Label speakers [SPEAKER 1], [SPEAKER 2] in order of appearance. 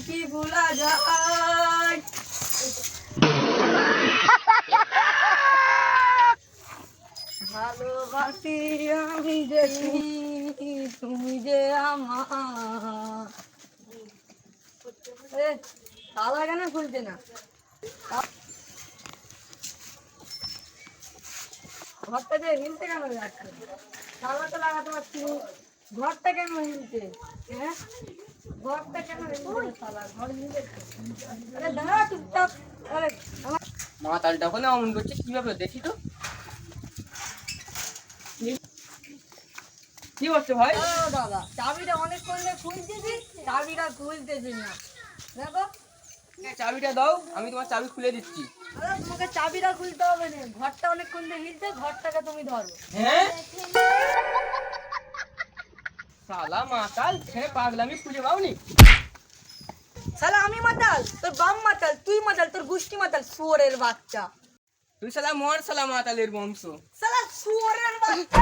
[SPEAKER 1] কি ভোলা যায়? ভালোবাসি আমি যে তুমি যে আমার। তালা কেন খুলছে না? ঘরটা যে হিলতে কেন যাচ্ছে? তালা তো লাগাতে পারছি, ঘরটা কেন হিলছে? হ্যাঁ, ঘরটা কেন হিলছে? তালা ঘর হিলছে। আরে দাঁড়া চুপচাপ। আরে
[SPEAKER 2] মাতালটা ওখানে অমন করছে কিভাবে দেখি তো কি করছে ভাই?
[SPEAKER 1] ও দাদা, চাবিটা অনেক করলে খুলতেছি, চাবিটা খুলতেছি না। দেখো,
[SPEAKER 2] চাবিটা দাও, আমি তোমার চাবি খুলে দিচ্ছি।
[SPEAKER 1] দাদা তোমাকে চাবিটা খুলতে হবে না, ঘরটা অনেক করলে হিলছে, ঘরটাকে তুমি ধরো।
[SPEAKER 2] হ্যাঁ, শালা মাতাল ছেড়ে পাগলামি খুঁজে পাওনি।
[SPEAKER 1] শালা আমি মাতাল, তোর বাম মাতাল, তুই মাতাল, তোর গুষ্টি মাতাল, শুয়োরের বাচ্চা।
[SPEAKER 2] তুই শালা মর, শালা মাতালের বংশ।
[SPEAKER 1] শালা শুয়োরের বাচ্চা।